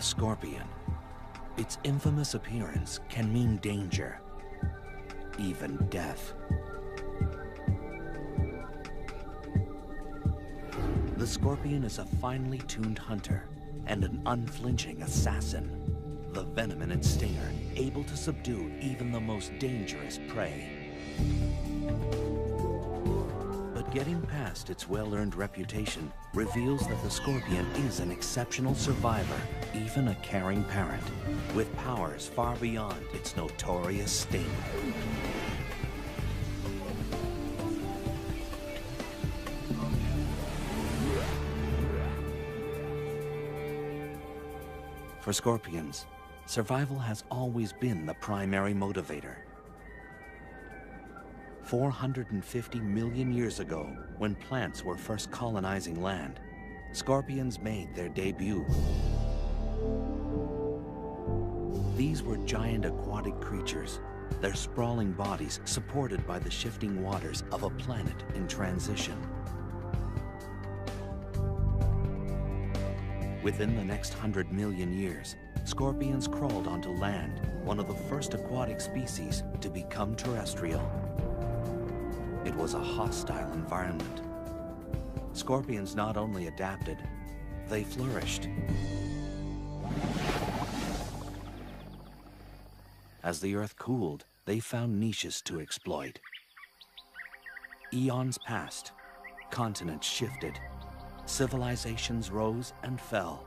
The scorpion. Its infamous appearance can mean danger, even death. The scorpion is a finely tuned hunter and an unflinching assassin. The venom in its stinger able to subdue even the most dangerous prey. But getting past its well-earned reputation reveals that the scorpion is an exceptional survivor, even a caring parent, with powers far beyond its notorious sting. For scorpions, survival has always been the primary motivator. 450 million years ago, when plants were first colonizing land, scorpions made their debut. These were giant aquatic creatures, their sprawling bodies supported by the shifting waters of a planet in transition. Within the next 100 million years, scorpions crawled onto land, one of the first aquatic species to become terrestrial. It was a hostile environment. Scorpions not only adapted, they flourished. As the Earth cooled, they found niches to exploit. Eons passed, continents shifted, civilizations rose and fell.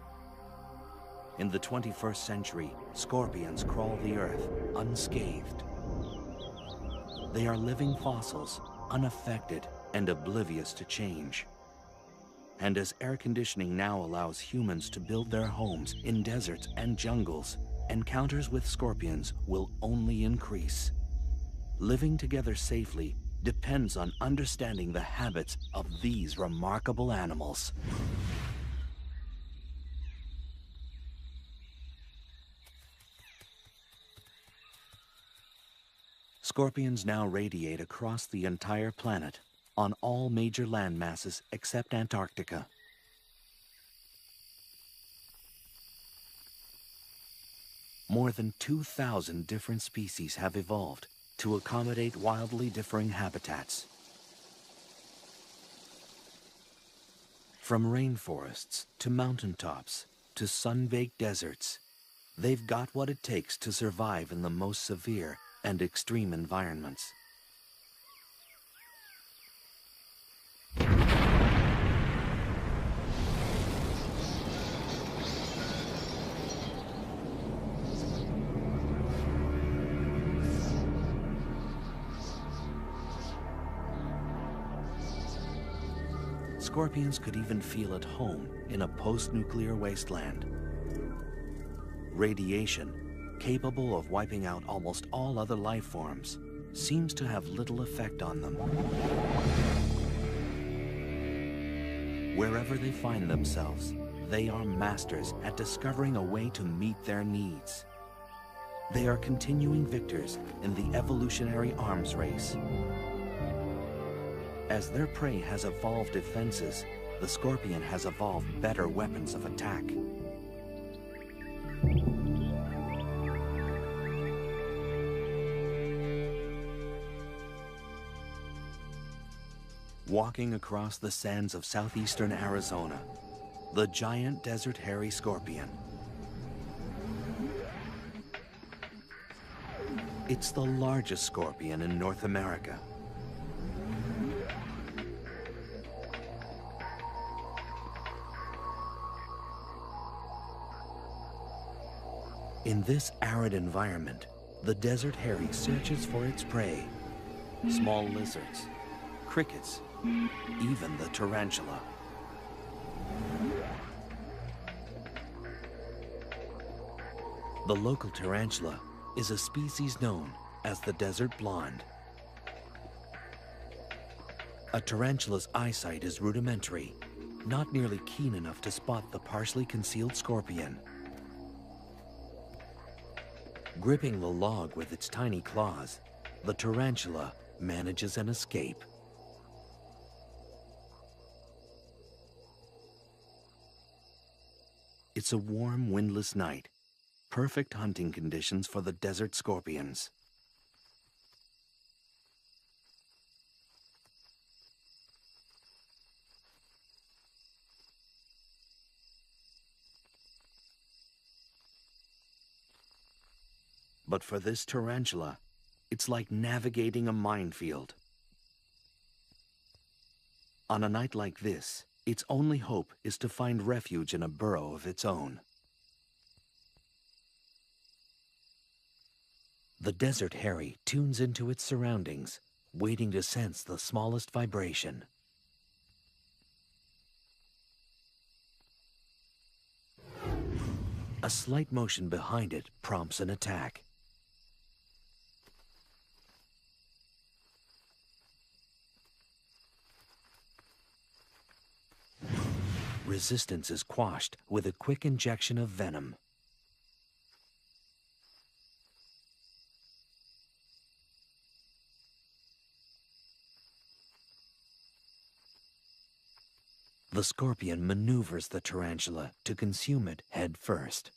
In the 21st century, scorpions crawl the Earth unscathed. They are living fossils, unaffected and oblivious to change. And as air conditioning now allows humans to build their homes in deserts and jungles, encounters with scorpions will only increase. Living together safely depends on understanding the habits of these remarkable animals. Scorpions now radiate across the entire planet, on all major land masses except Antarctica. More than 2,000 different species have evolved to accommodate wildly differing habitats. From rainforests to mountaintops to sun-baked deserts, they've got what it takes to survive in the most severe and extreme environments. Scorpions could even feel at home in a post-nuclear wasteland. Radiation, capable of wiping out almost all other life forms, seems to have little effect on them. Wherever they find themselves, they are masters at discovering a way to meet their needs. They are continuing victors in the evolutionary arms race. As their prey has evolved defenses, the scorpion has evolved better weapons of attack. Walking across the sands of southeastern Arizona, the giant desert hairy scorpion. It's the largest scorpion in North America. In this arid environment, the desert hairy searches for its prey, small lizards, crickets, even the tarantula. The local tarantula is a species known as the desert blonde. A tarantula's eyesight is rudimentary, not nearly keen enough to spot the partially concealed scorpion. Gripping the log with its tiny claws, the tarantula manages an escape. It's a warm, windless night. Perfect hunting conditions for the desert scorpions. But for this tarantula, it's like navigating a minefield. On a night like this, its only hope is to find refuge in a burrow of its own. The desert hairy tunes into its surroundings, waiting to sense the smallest vibration. A slight motion behind it prompts an attack. Resistance is quashed with a quick injection of venom. The scorpion maneuvers the tarantula to consume it head first.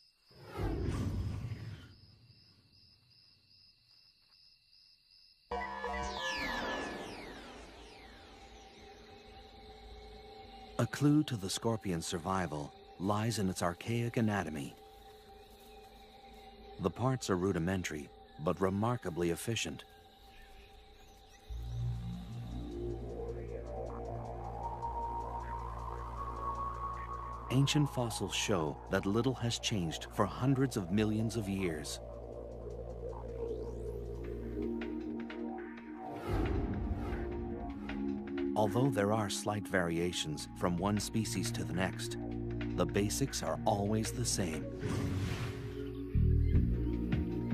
A clue to the scorpion's survival lies in its archaic anatomy. The parts are rudimentary, but remarkably efficient. Ancient fossils show that little has changed for hundreds of millions of years. Although there are slight variations from one species to the next, the basics are always the same.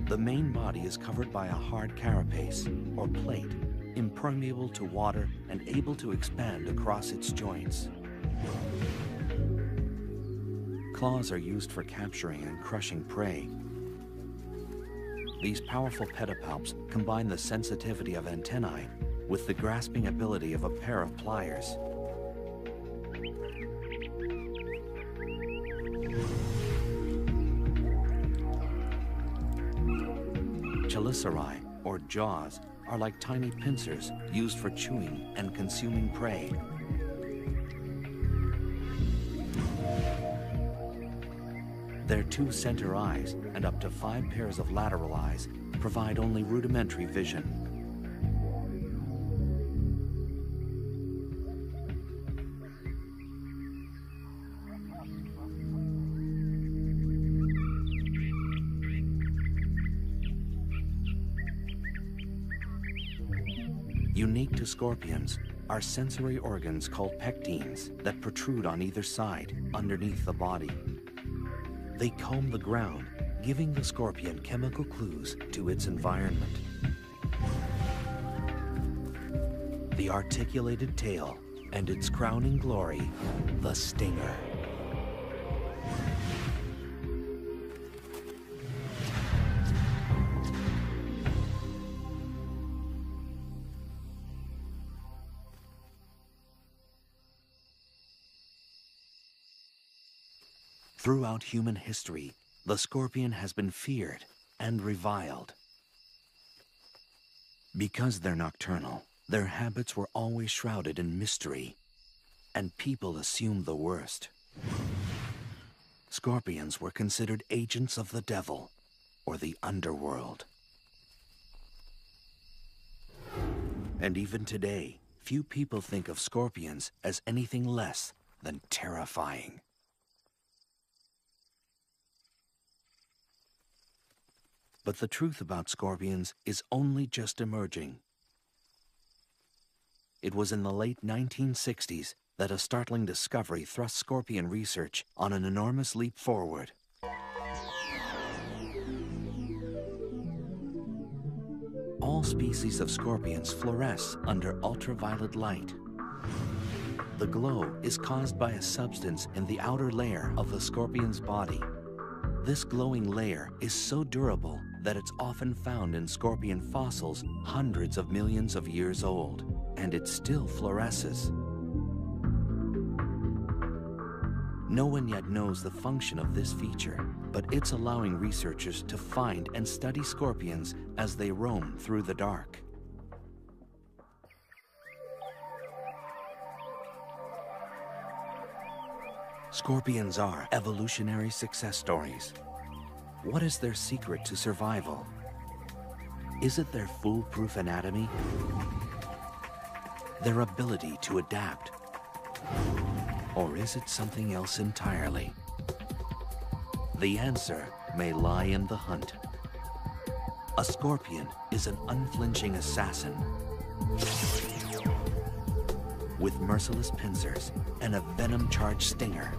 The main body is covered by a hard carapace, or plate, impermeable to water and able to expand across its joints. Claws are used for capturing and crushing prey. These powerful pedipalps combine the sensitivity of antennae with the grasping ability of a pair of pliers. Chelicerae, or jaws, are like tiny pincers used for chewing and consuming prey. Their 2 center eyes and up to 5 pairs of lateral eyes provide only rudimentary vision. Unique to scorpions are sensory organs called pectines that protrude on either side, underneath the body. They comb the ground, giving the scorpion chemical clues to its environment. The articulated tail and its crowning glory, the stinger. Throughout human history, the scorpion has been feared and reviled. Because they're nocturnal, their habits were always shrouded in mystery, and people assumed the worst. Scorpions were considered agents of the devil, or the underworld. And even today, few people think of scorpions as anything less than terrifying. But the truth about scorpions is only just emerging. It was in the late 1960s that a startling discovery thrust scorpion research on an enormous leap forward. All species of scorpions fluoresce under ultraviolet light. The glow is caused by a substance in the outer layer of the scorpion's body. This glowing layer is so durable that it's often found in scorpion fossils hundreds of millions of years old, and it still fluoresces. No one yet knows the function of this feature, but it's allowing researchers to find and study scorpions as they roam through the dark. Scorpions are evolutionary success stories. What is their secret to survival? Is it their foolproof anatomy? Their ability to adapt? Or is it something else entirely? The answer may lie in the hunt. A scorpion is an unflinching assassin with merciless pincers and a venom-charged stinger.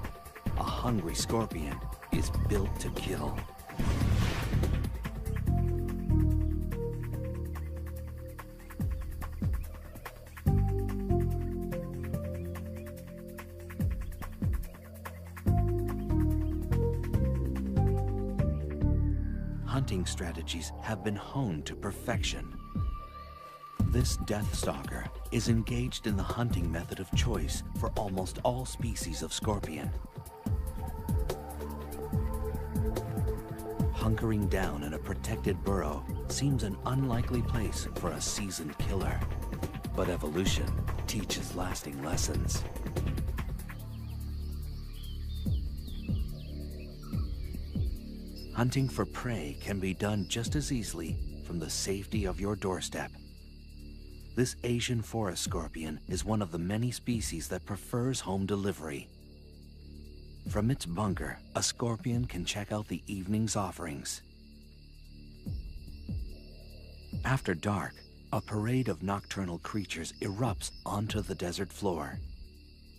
A hungry scorpion is built to kill. Hunting strategies have been honed to perfection. This death stalker is engaged in the hunting method of choice for almost all species of scorpion. Hunkering down in a protected burrow seems an unlikely place for a seasoned killer, but evolution teaches lasting lessons. Hunting for prey can be done just as easily from the safety of your doorstep. This Asian forest scorpion is one of the many species that prefers home delivery. From its bunker, a scorpion can check out the evening's offerings. After dark, a parade of nocturnal creatures erupts onto the desert floor.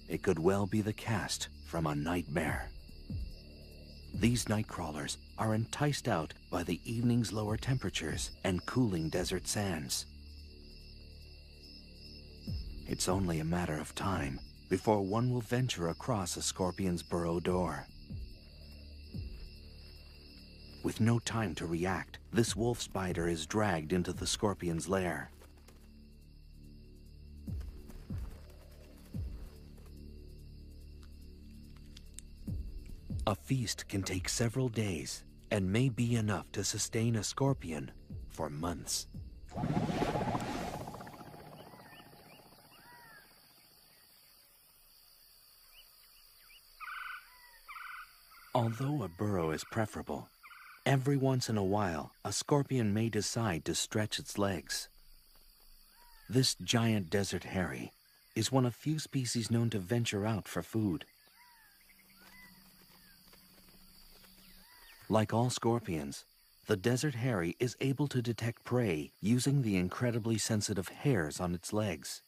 It could well be the cast from a nightmare. These night crawlers are enticed out by the evening's lower temperatures and cooling desert sands. It's only a matter of time before one will venture across a scorpion's burrow door. With no time to react, this wolf spider is dragged into the scorpion's lair. A feast can take several days and may be enough to sustain a scorpion for months. Although a burrow is preferable, every once in a while a scorpion may decide to stretch its legs. This giant desert hairy is one of few species known to venture out for food. Like all scorpions, the desert hairy is able to detect prey using the incredibly sensitive hairs on its legs.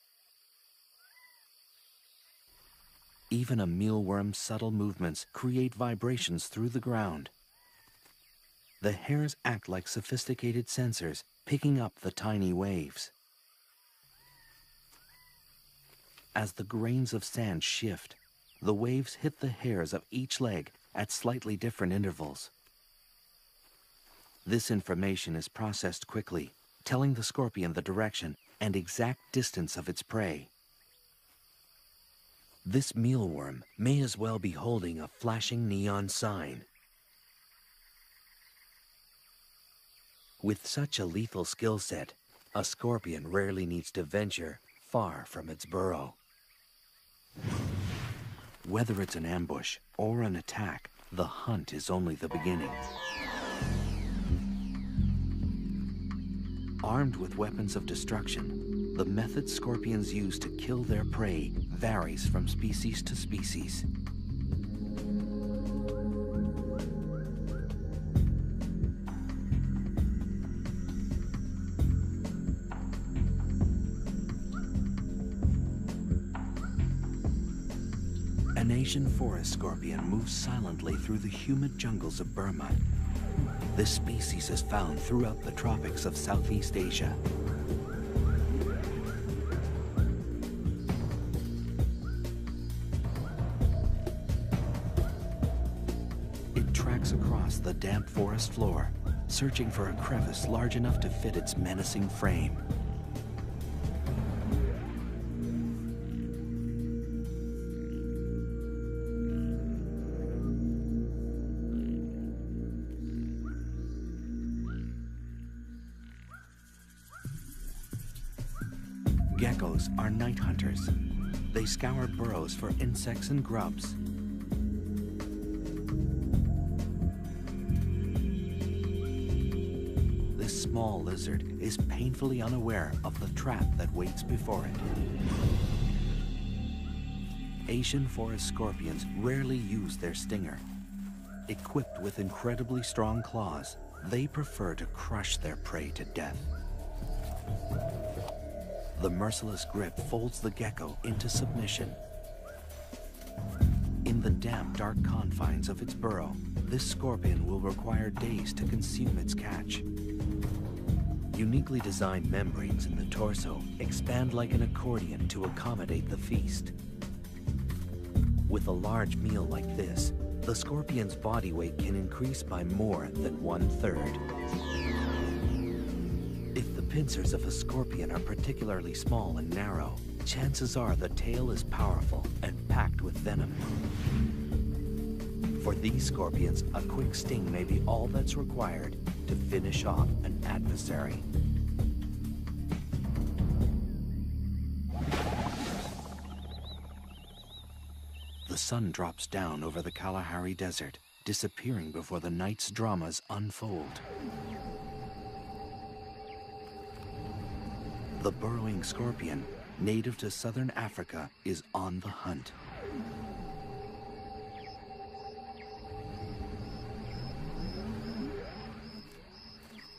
Even a mealworm's subtle movements create vibrations through the ground. The hairs act like sophisticated sensors, picking up the tiny waves. As the grains of sand shift, the waves hit the hairs of each leg at slightly different intervals. This information is processed quickly, telling the scorpion the direction and exact distance of its prey. This mealworm may as well be holding a flashing neon sign. With such a lethal skill set, a scorpion rarely needs to venture far from its burrow. Whether it's an ambush or an attack, the hunt is only the beginning. Armed with weapons of destruction, the method scorpions use to kill their prey varies from species to species. An Asian forest scorpion moves silently through the humid jungles of Burma. This species is found throughout the tropics of Southeast Asia. It tracks across the damp forest floor, searching for a crevice large enough to fit its menacing frame. Geckos are night hunters. They scour burrows for insects and grubs. This small lizard is painfully unaware of the trap that waits before it. Asian forest scorpions rarely use their stinger. Equipped with incredibly strong claws, they prefer to crush their prey to death. The merciless grip folds the gecko into submission. In the damp, dark confines of its burrow, this scorpion will require days to consume its catch. Uniquely designed membranes in the torso expand like an accordion to accommodate the feast. With a large meal like this, the scorpion's body weight can increase by more than 1/3. If the pincers of a scorpion are particularly small and narrow, chances are the tail is powerful and packed with venom. For these scorpions, a quick sting may be all that's required to finish off an adversary. The sun drops down over the Kalahari Desert, disappearing before the night's dramas unfold. The burrowing scorpion, native to southern Africa, is on the hunt.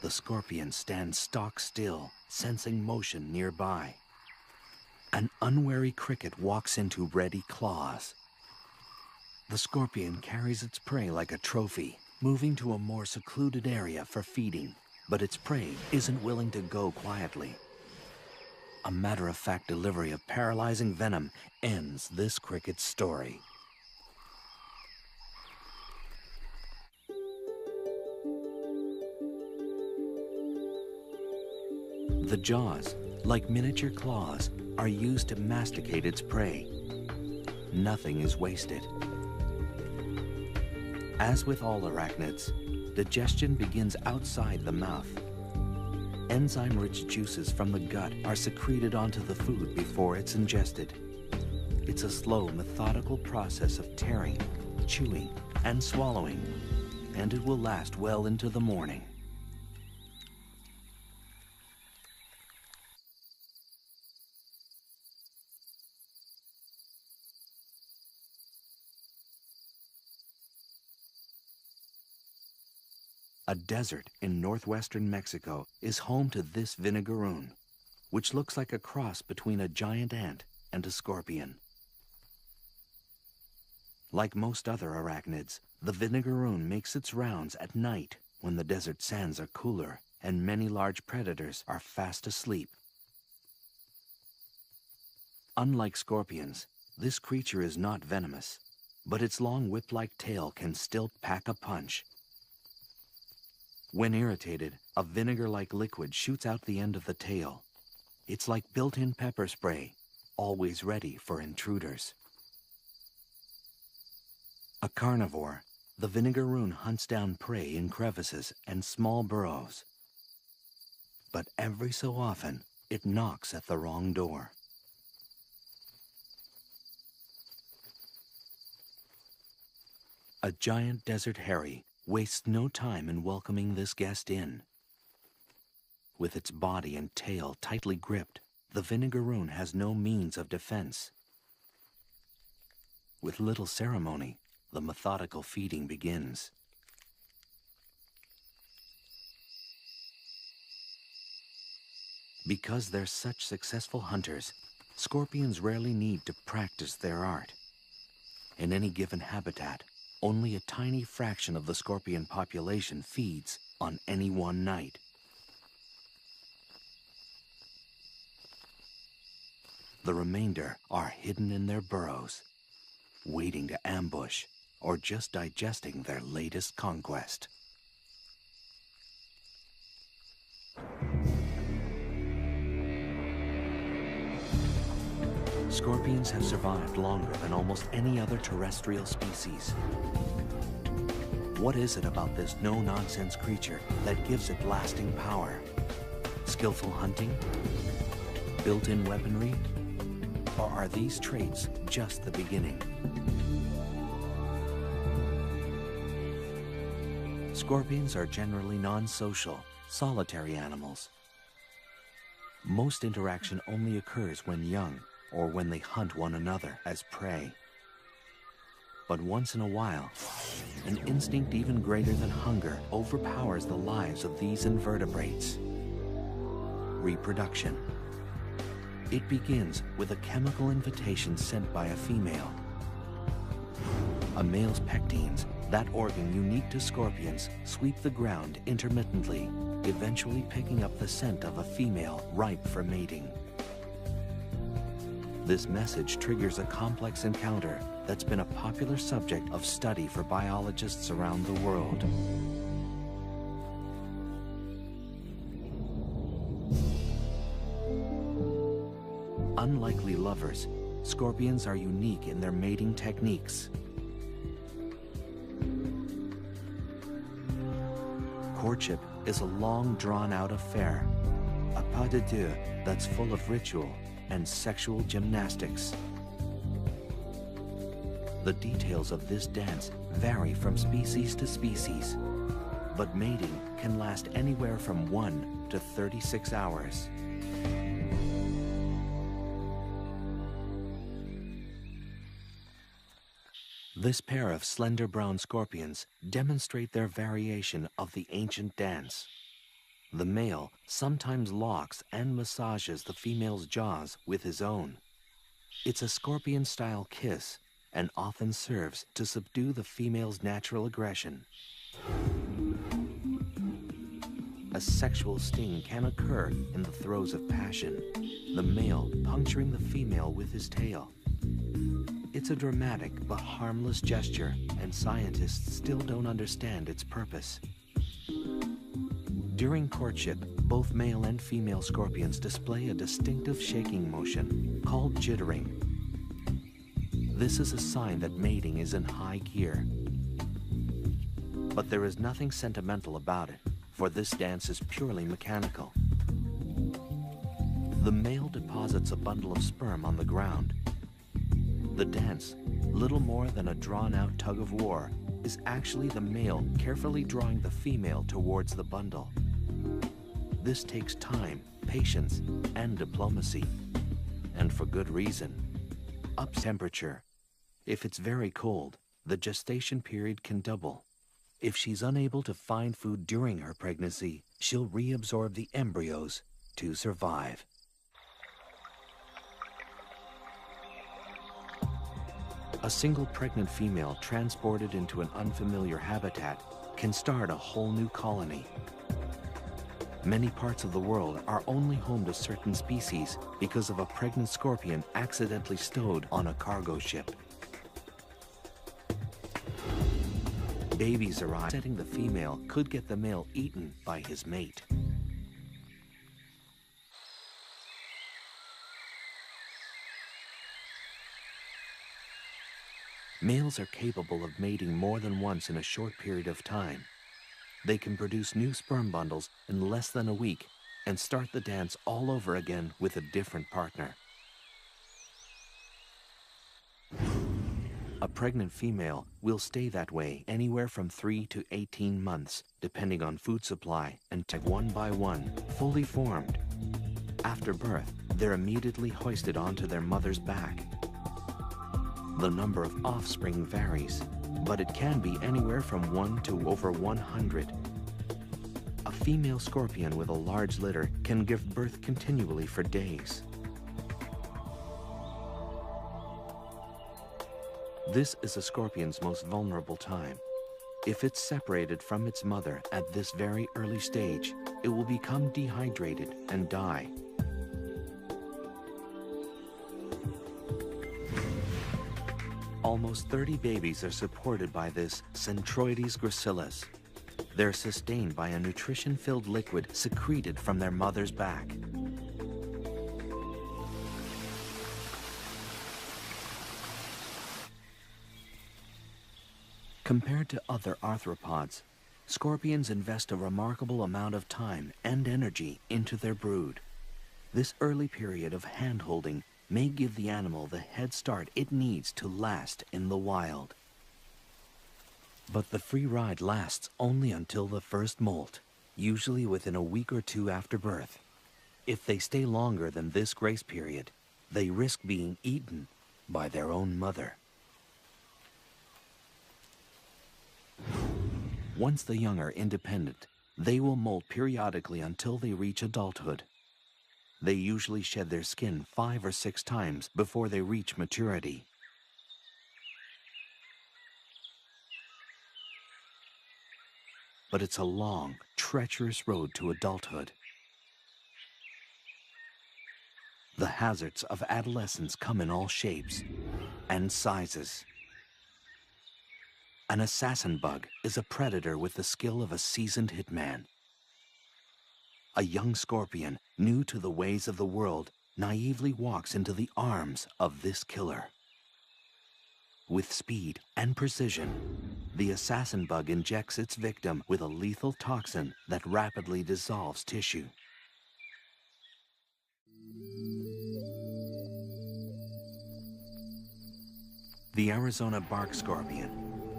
The scorpion stands stock still, sensing motion nearby. An unwary cricket walks into ready claws. The scorpion carries its prey like a trophy, moving to a more secluded area for feeding. But its prey isn't willing to go quietly. A matter-of-fact delivery of paralyzing venom ends this cricket's story. The jaws, like miniature claws, are used to masticate its prey. Nothing is wasted. As with all arachnids, digestion begins outside the mouth. Enzyme-rich juices from the gut are secreted onto the food before it's ingested. It's a slow, methodical process of tearing, chewing, and swallowing, and it will last well into the morning. A desert in northwestern Mexico is home to this vinegaroon, which looks like a cross between a giant ant and a scorpion. Like most other arachnids, the vinegaroon makes its rounds at night when the desert sands are cooler and many large predators are fast asleep. Unlike scorpions, this creature is not venomous, but its long whip-like tail can still pack a punch. When irritated, a vinegar-like liquid shoots out the end of the tail. It's like built-in pepper spray, always ready for intruders. A carnivore, the vinegaroon hunts down prey in crevices and small burrows. But every so often, it knocks at the wrong door. A giant desert hairy wastes no time in welcoming this guest in. With its body and tail tightly gripped, the vinegaroon has no means of defense. With little ceremony, the methodical feeding begins. Because they're such successful hunters, scorpions rarely need to practice their art. In any given habitat, only a tiny fraction of the scorpion population feeds on any one night. The remainder are hidden in their burrows, waiting to ambush or just digesting their latest conquest. Scorpions have survived longer than almost any other terrestrial species. What is it about this no-nonsense creature that gives it lasting power? Skillful hunting? built-in weaponry? Or are these traits just the beginning? Scorpions are generally non-social, solitary animals. Most interaction only occurs when young or when they hunt one another as prey. But once in a while, an instinct even greater than hunger overpowers the lives of these invertebrates. Reproduction. It begins with a chemical invitation sent by a female. A male's pectines, that organ unique to scorpions, sweep the ground intermittently, eventually picking up the scent of a female ripe for mating. This message triggers a complex encounter that's been a popular subject of study for biologists around the world. Unlikely lovers, scorpions are unique in their mating techniques. Courtship is a long, drawn-out affair, a pas de deux that's full of ritual and sexual gymnastics. The details of this dance vary from species to species, but mating can last anywhere from 1 to 36 hours. This pair of slender brown scorpions demonstrate their variation of the ancient dance. The male sometimes locks and massages the female's jaws with his own. It's a scorpion-style kiss and often serves to subdue the female's natural aggression. A sexual sting can occur in the throes of passion, the male puncturing the female with his tail. It's a dramatic but harmless gesture, and scientists still don't understand its purpose. During courtship, both male and female scorpions display a distinctive shaking motion called jittering. This is a sign that mating is in high gear. But there is nothing sentimental about it, for this dance is purely mechanical. The male deposits a bundle of sperm on the ground. The dance, little more than a drawn-out tug of war, is actually the male carefully drawing the female towards the bundle. This takes time, patience, and diplomacy, and for good reason. Up temperature. If it's very cold, the gestation period can double. If she's unable to find food during her pregnancy, she'll reabsorb the embryos to survive. A single pregnant female transported into an unfamiliar habitat can start a whole new colony. Many parts of the world are only home to certain species because of a pregnant scorpion accidentally stowed on a cargo ship. Babies arrive, setting the female could get the male eaten by his mate. Males are capable of mating more than once in a short period of time. They can produce new sperm bundles in less than a week and start the dance all over again with a different partner. A pregnant female will stay that way anywhere from 3 to 18 months, depending on food supply, and one by one, fully formed. After birth, they're immediately hoisted onto their mother's back. The number of offspring varies, but it can be anywhere from 1 to over 100. A female scorpion with a large litter can give birth continually for days. This is a scorpion's most vulnerable time. If it's separated from its mother at this very early stage, it will become dehydrated and die. Almost 30 babies are supported by this Centroides gracilis. They're sustained by a nutrition-filled liquid secreted from their mother's back. Compared to other arthropods, scorpions invest a remarkable amount of time and energy into their brood. This early period of hand-holding may give the animal the head start it needs to last in the wild. But the free ride lasts only until the first molt, usually within a week or two after birth. If they stay longer than this grace period, they risk being eaten by their own mother. Once the young are independent, they will molt periodically until they reach adulthood. They usually shed their skin 5 or 6 times before they reach maturity. But it's a long, treacherous road to adulthood. The hazards of adolescence come in all shapes and sizes. An assassin bug is a predator with the skill of a seasoned hitman. A young scorpion, new to the ways of the world, naively walks into the arms of this killer. With speed and precision, the assassin bug injects its victim with a lethal toxin that rapidly dissolves tissue. The Arizona bark scorpion,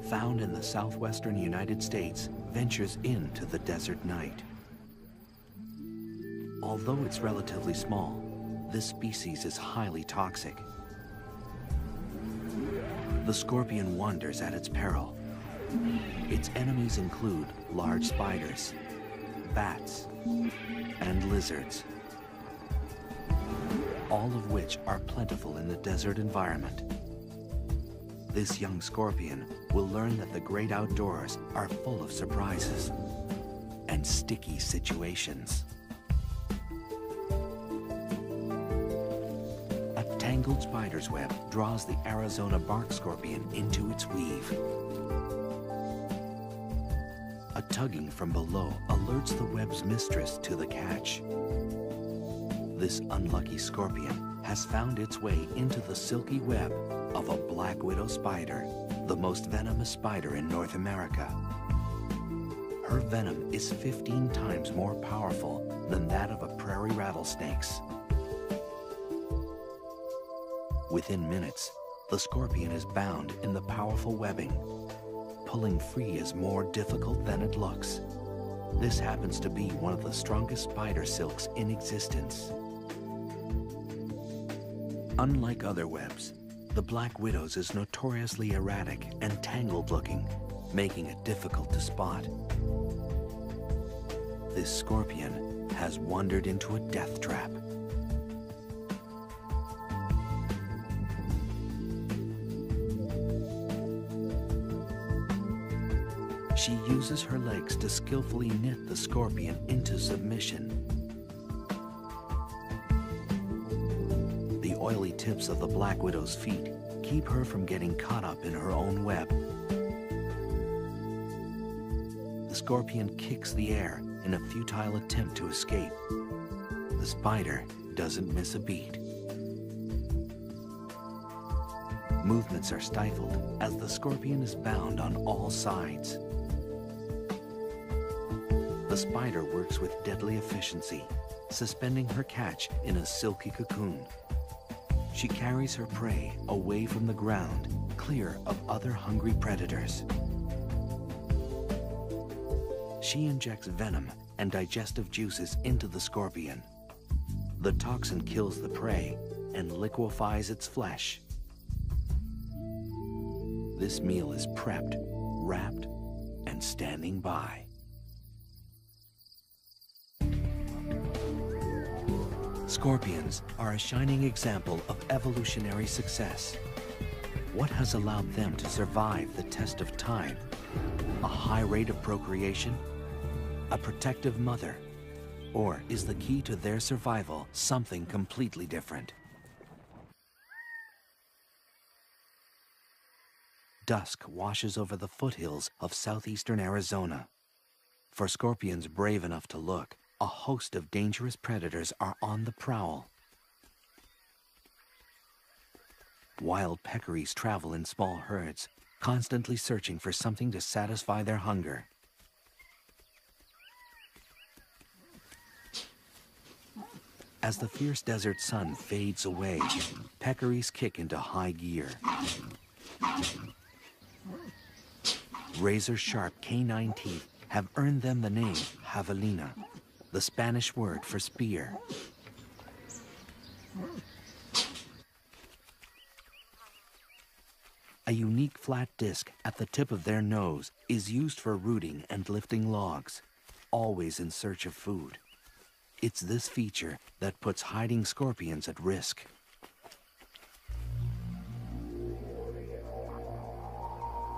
found in the southwestern United States, ventures into the desert night. Although it's relatively small, this species is highly toxic. The scorpion wanders at its peril. Its enemies include large spiders, bats, and lizards, all of which are plentiful in the desert environment. This young scorpion will learn that the great outdoors are full of surprises and sticky situations. A tangled spider's web draws the Arizona bark scorpion into its weave. A tugging from below alerts the web's mistress to the catch. This unlucky scorpion has found its way into the silky web of a black widow spider, the most venomous spider in North America. Her venom is 15 times more powerful than that of a prairie rattlesnake's. Within minutes, the scorpion is bound in the powerful webbing. Pulling free is more difficult than it looks. This happens to be one of the strongest spider silks in existence. Unlike other webs, the black widow's is notoriously erratic and tangled-looking, making it difficult to spot. This scorpion has wandered into a death trap. She uses her legs to skillfully knit the scorpion into submission. The oily tips of the black widow's feet keep her from getting caught up in her own web. The scorpion kicks the air in a futile attempt to escape. The spider doesn't miss a beat. Movements are stifled as the scorpion is bound on all sides. The spider works with deadly efficiency, suspending her catch in a silky cocoon. She carries her prey away from the ground, clear of other hungry predators. She injects venom and digestive juices into the scorpion. The toxin kills the prey and liquefies its flesh. This meal is prepped, wrapped, and standing by. Scorpions are a shining example of evolutionary success. What has allowed them to survive the test of time? A high rate of procreation? A protective mother? Or is the key to their survival something completely different? Dusk washes over the foothills of southeastern Arizona. For scorpions brave enough to look, a host of dangerous predators are on the prowl. Wild peccaries travel in small herds, constantly searching for something to satisfy their hunger. As the fierce desert sun fades away, peccaries kick into high gear. Razor-sharp canine teeth have earned them the name javelina, the Spanish word for spear. A unique flat disc at the tip of their nose is used for rooting and lifting logs, always in search of food. It's this feature that puts hiding scorpions at risk.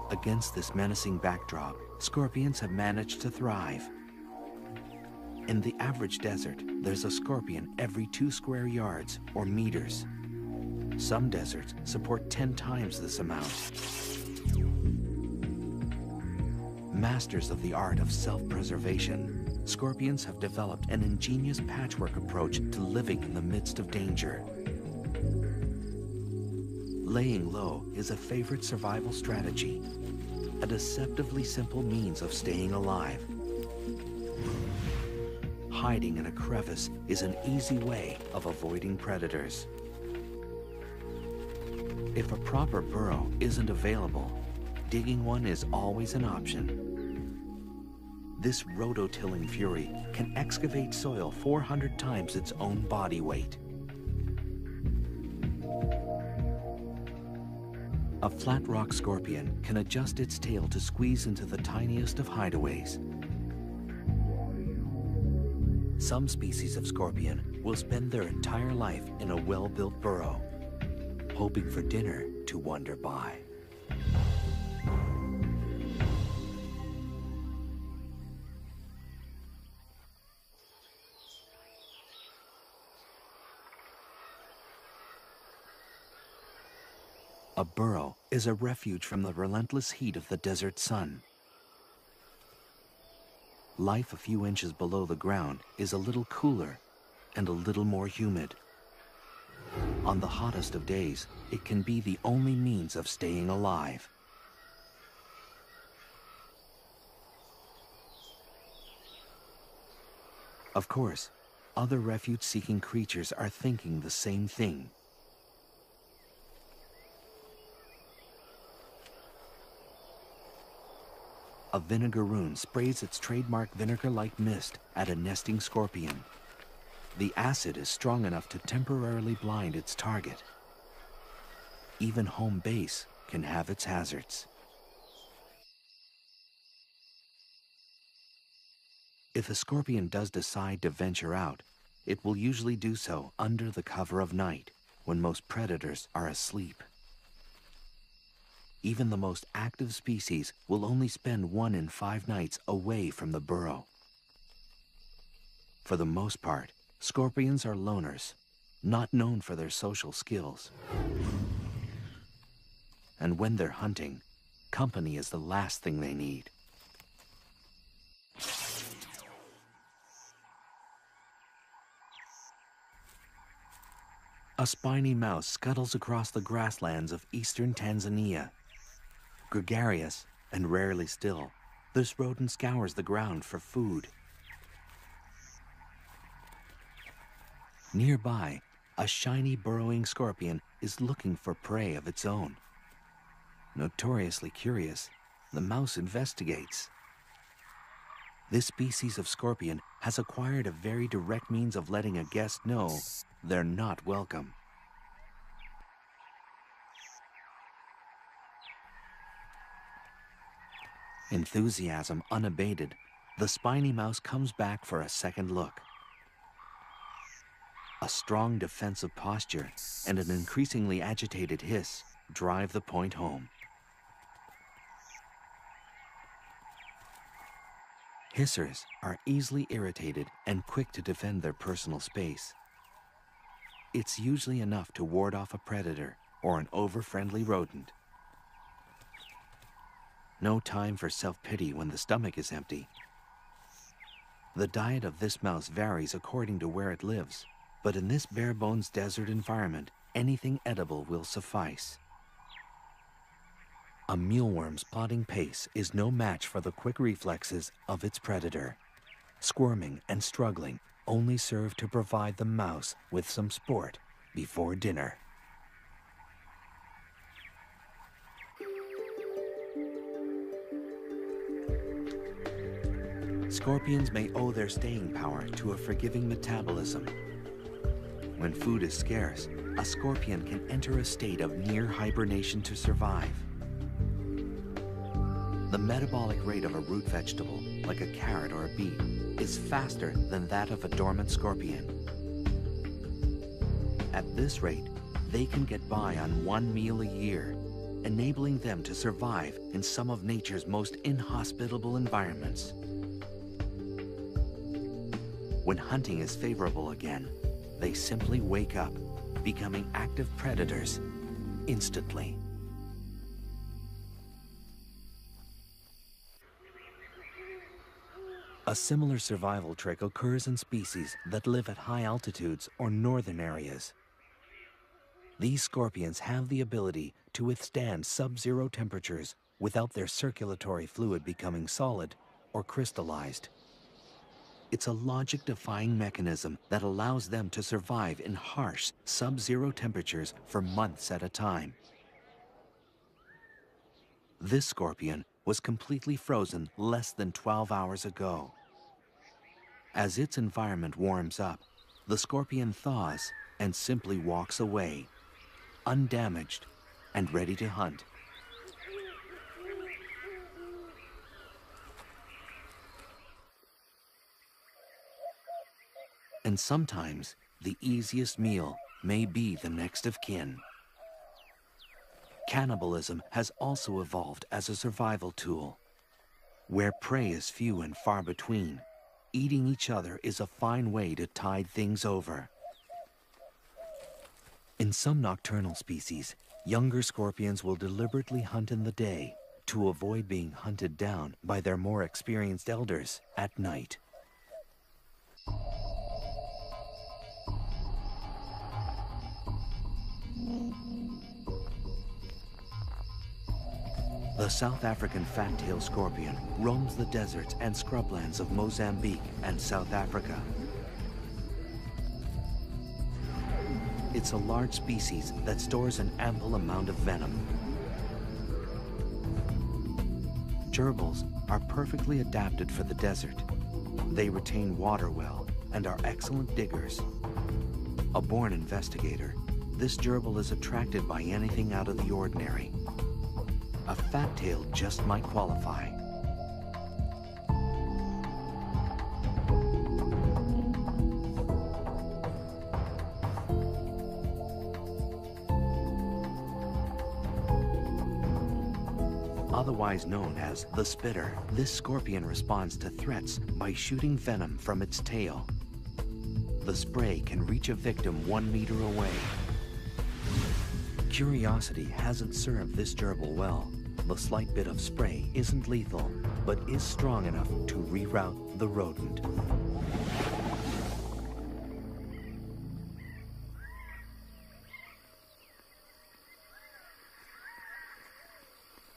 Against this menacing backdrop, scorpions have managed to thrive. In the average desert, there's a scorpion every 2 square yards or meters. Some deserts support 10 times this amount. Masters of the art of self-preservation, scorpions have developed an ingenious patchwork approach to living in the midst of danger. Laying low is a favorite survival strategy, a deceptively simple means of staying alive. Hiding in a crevice is an easy way of avoiding predators. If a proper burrow isn't available, digging one is always an option. This rototilling fury can excavate soil 400 times its own body weight. A flat rock scorpion can adjust its tail to squeeze into the tiniest of hideaways. Some species of scorpion will spend their entire life in a well-built burrow, hoping for dinner to wander by. A burrow is a refuge from the relentless heat of the desert sun. Life a few inches below the ground is a little cooler and a little more humid. On the hottest of days, it can be the only means of staying alive. Of course, other refuge-seeking creatures are thinking the same thing. A vinegaroon sprays its trademark vinegar-like mist at a nesting scorpion. The acid is strong enough to temporarily blind its target. Even home base can have its hazards. If a scorpion does decide to venture out, it will usually do so under the cover of night, when most predators are asleep. Even the most active species will only spend 1 in 5 nights away from the burrow. For the most part, scorpions are loners, not known for their social skills. And when they're hunting, company is the last thing they need. A spiny mouse scuttles across the grasslands of eastern Tanzania. Gregarious and rarely still, this rodent scours the ground for food. Nearby, a shiny burrowing scorpion is looking for prey of its own. Notoriously curious, the mouse investigates. This species of scorpion has acquired a very direct means of letting a guest know they're not welcome. Enthusiasm unabated, the spiny mouse comes back for a second look. A strong defensive posture and an increasingly agitated hiss drive the point home. Hissers are easily irritated and quick to defend their personal space. It's usually enough to ward off a predator or an over-friendly rodent. No time for self-pity when the stomach is empty. The diet of this mouse varies according to where it lives, but in this bare-bones desert environment, anything edible will suffice. A mealworm's plodding pace is no match for the quick reflexes of its predator. Squirming and struggling, only serve to provide the mouse with some sport before dinner. Scorpions may owe their staying power to a forgiving metabolism. When food is scarce, a scorpion can enter a state of near hibernation to survive. The metabolic rate of a root vegetable, like a carrot or a beet, is faster than that of a dormant scorpion. At this rate, they can get by on one meal a year, enabling them to survive in some of nature's most inhospitable environments. When hunting is favorable again, they simply wake up, becoming active predators instantly. A similar survival trick occurs in species that live at high altitudes or northern areas. These scorpions have the ability to withstand sub-zero temperatures without their circulatory fluid becoming solid or crystallized. It's a logic-defying mechanism that allows them to survive in harsh, sub-zero temperatures for months at a time. This scorpion was completely frozen less than 12 hours ago. As its environment warms up, the scorpion thaws and simply walks away, undamaged and ready to hunt. And sometimes, the easiest meal may be the next of kin. Cannibalism has also evolved as a survival tool. Where prey is few and far between, eating each other is a fine way to tide things over. In some nocturnal species, younger scorpions will deliberately hunt in the day to avoid being hunted down by their more experienced elders at night. The South African fat-tailed scorpion roams the deserts and scrublands of Mozambique and South Africa. It's a large species that stores an ample amount of venom. Gerbils are perfectly adapted for the desert. They retain water well and are excellent diggers. A born investigator, this gerbil is attracted by anything out of the ordinary. A fat-tail just might qualify. Otherwise known as the spitter, this scorpion responds to threats by shooting venom from its tail. The spray can reach a victim 1 meter away. Curiosity hasn't served this gerbil well. The slight bit of spray isn't lethal, but is strong enough to reroute the rodent.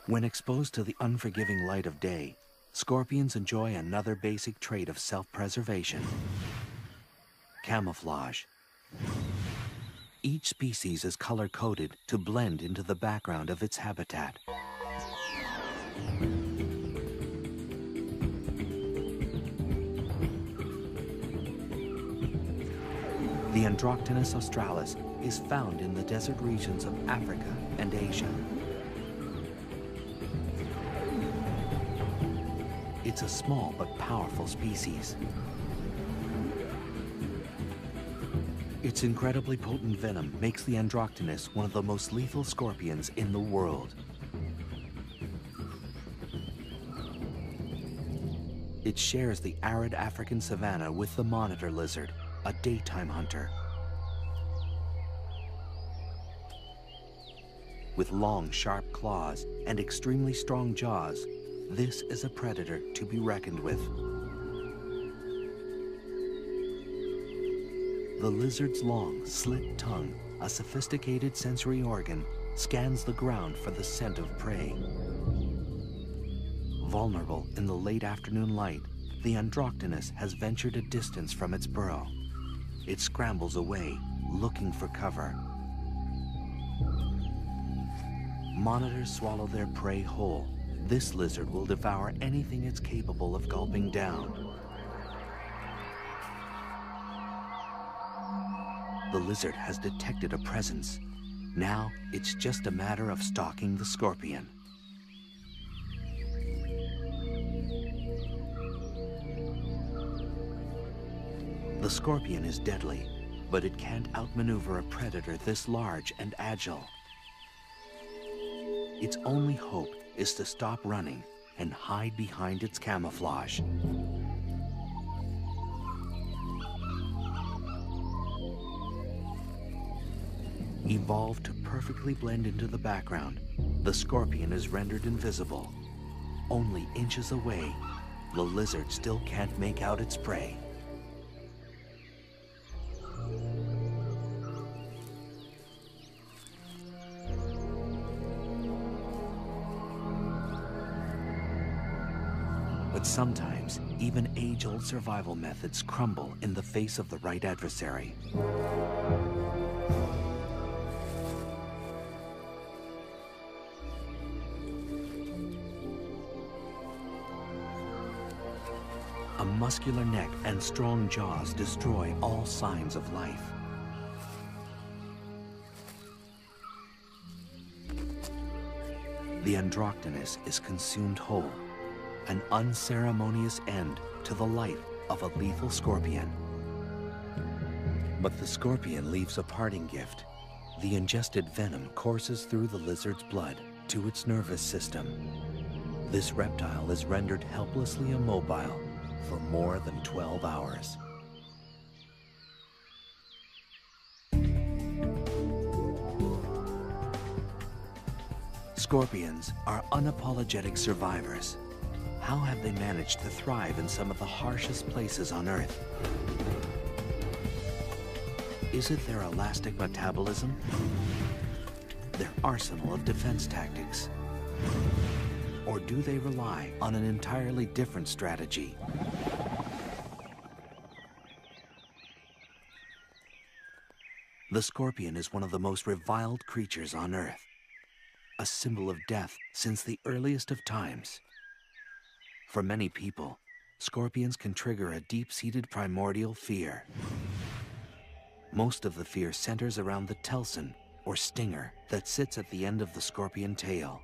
When exposed to the unforgiving light of day, scorpions enjoy another basic trait of self-preservation: camouflage. Each species is color-coded to blend into the background of its habitat. The Androctonus australis is found in the desert regions of Africa and Asia. It's a small but powerful species. Its incredibly potent venom makes the Androctonus one of the most lethal scorpions in the world. It shares the arid African savanna with the monitor lizard, a daytime hunter. With long, sharp claws and extremely strong jaws, this is a predator to be reckoned with. The lizard's long, slit tongue, a sophisticated sensory organ, scans the ground for the scent of prey. Vulnerable in the late afternoon light, the Androctonus has ventured a distance from its burrow. It scrambles away, looking for cover. Monitors swallow their prey whole. This lizard will devour anything it's capable of gulping down. The lizard has detected a presence. Now it's just a matter of stalking the scorpion. The scorpion is deadly, but it can't outmaneuver a predator this large and agile. Its only hope is to stop running and hide behind its camouflage. Evolved to perfectly blend into the background, the scorpion is rendered invisible. Only inches away, the lizard still can't make out its prey. But sometimes, even age-old survival methods crumble in the face of the right adversary. A muscular neck and strong jaws destroy all signs of life. The Androctonus is consumed whole, an unceremonious end to the life of a lethal scorpion. But the scorpion leaves a parting gift. The ingested venom courses through the lizard's blood to its nervous system. This reptile is rendered helplessly immobile for more than 12 hours. Scorpions are unapologetic survivors. How have they managed to thrive in some of the harshest places on Earth? Is it their elastic metabolism? Their arsenal of defense tactics? Or do they rely on an entirely different strategy? The scorpion is one of the most reviled creatures on Earth, a symbol of death since the earliest of times. For many people, scorpions can trigger a deep-seated primordial fear. Most of the fear centers around the telson, or stinger, that sits at the end of the scorpion tail.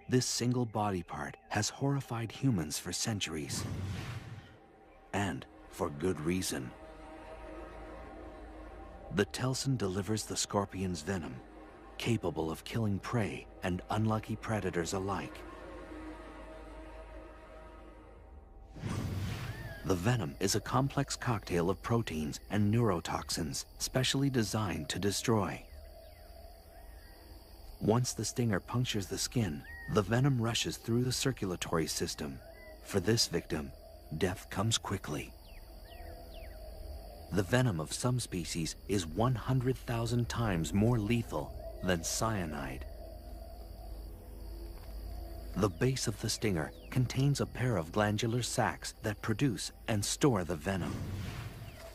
This single body part has horrified humans for centuries. And for good reason. The telson delivers the scorpion's venom, capable of killing prey and unlucky predators alike. The venom is a complex cocktail of proteins and neurotoxins specially designed to destroy. Once the stinger punctures the skin, the venom rushes through the circulatory system. For this victim, death comes quickly. The venom of some species is 100,000 times more lethal than cyanide. The base of the stinger contains a pair of glandular sacs that produce and store the venom.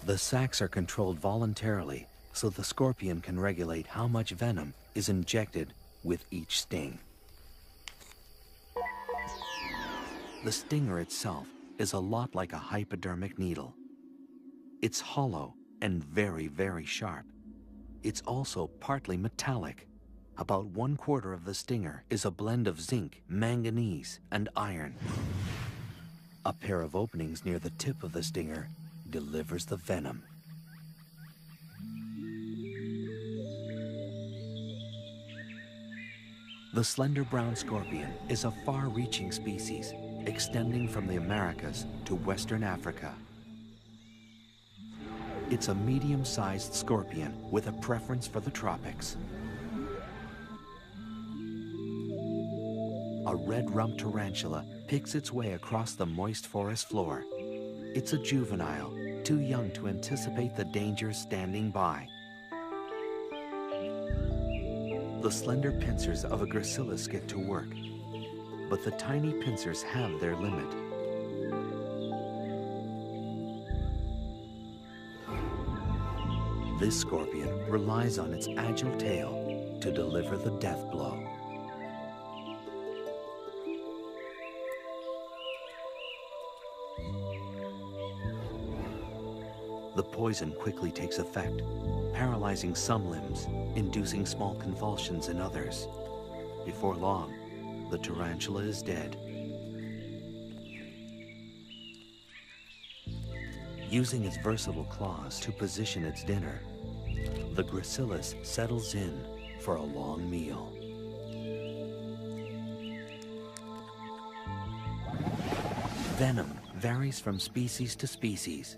The sacs are controlled voluntarily, so the scorpion can regulate how much venom is injected with each sting. The stinger itself is a lot like a hypodermic needle. It's hollow and very, very sharp. It's also partly metallic. About 1/4 of the stinger is a blend of zinc, manganese, and iron. A pair of openings near the tip of the stinger delivers the venom. The slender brown scorpion is a far-reaching species, extending from the Americas to Western Africa. It's a medium-sized scorpion with a preference for the tropics. A red-rumped tarantula picks its way across the moist forest floor. It's a juvenile, too young to anticipate the dangers standing by. The slender pincers of a gracilis get to work, but the tiny pincers have their limit. This scorpion relies on its agile tail to deliver the death blow. The poison quickly takes effect, paralyzing some limbs, inducing small convulsions in others. Before long, the tarantula is dead. Using its versatile claws to position its dinner, the gracilis settles in for a long meal. Venom varies from species to species.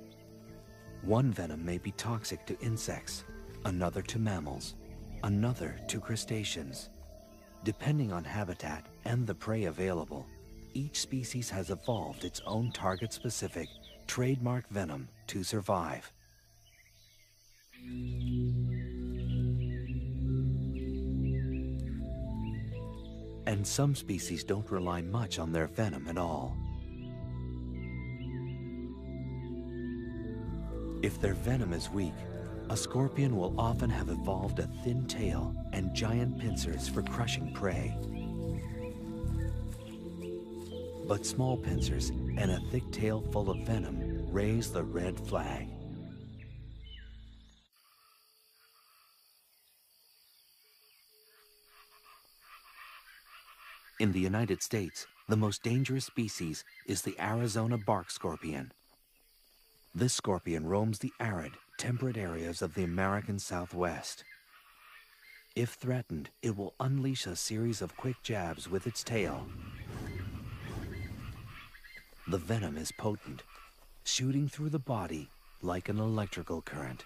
One venom may be toxic to insects, another to mammals, another to crustaceans. Depending on habitat and the prey available, each species has evolved its own target-specific, trademark venom to survive. And some species don't rely much on their venom at all. If their venom is weak, a scorpion will often have evolved a thin tail and giant pincers for crushing prey. But small pincers and a thick tail full of venom raise the red flag. In the United States, the most dangerous species is the Arizona bark scorpion. This scorpion roams the arid, temperate areas of the American Southwest. If threatened, it will unleash a series of quick jabs with its tail. The venom is potent, shooting through the body like an electrical current.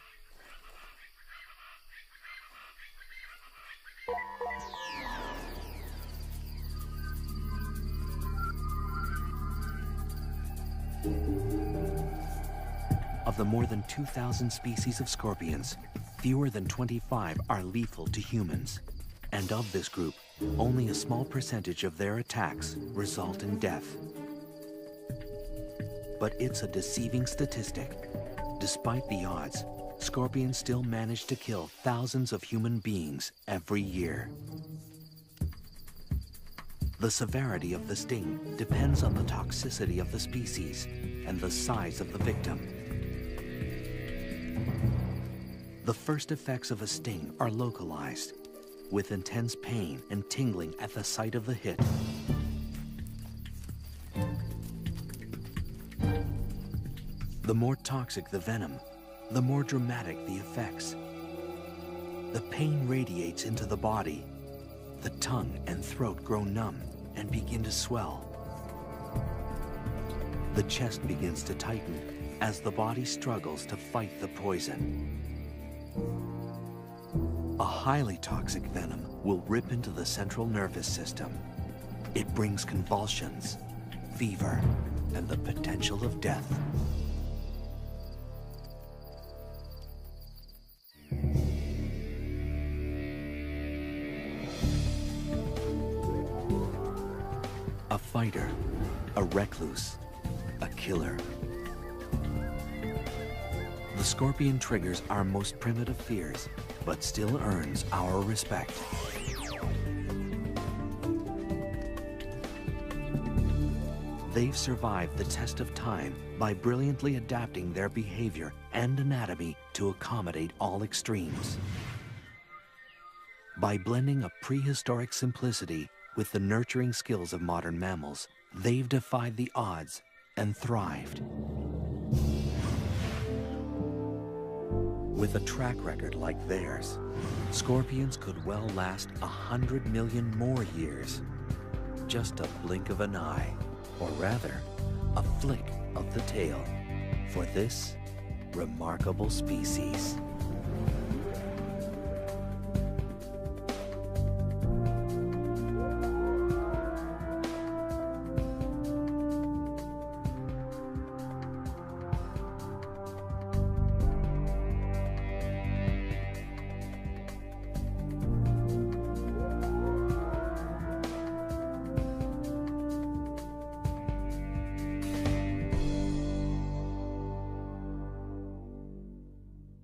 Of the more than 2,000 species of scorpions, fewer than 25 are lethal to humans. And of this group, only a small percentage of their attacks result in death. But it's a deceiving statistic. Despite the odds, scorpions still manage to kill thousands of human beings every year. The severity of the sting depends on the toxicity of the species and the size of the victim. The first effects of a sting are localized, with intense pain and tingling at the site of the hit. The more toxic the venom, the more dramatic the effects. The pain radiates into the body. The tongue and throat grow numb and begin to swell. The chest begins to tighten as the body struggles to fight the poison. A highly toxic venom will rip into the central nervous system. It brings convulsions, fever, and the potential of death. A fighter, a recluse, a killer. The scorpion triggers our most primitive fears, but still earns our respect. They've survived the test of time by brilliantly adapting their behavior and anatomy to accommodate all extremes. By blending a prehistoric simplicity with the nurturing skills of modern mammals, they've defied the odds and thrived. With a track record like theirs, scorpions could well last 100 million more years. Just a blink of an eye, or rather, a flick of the tail, for this remarkable species.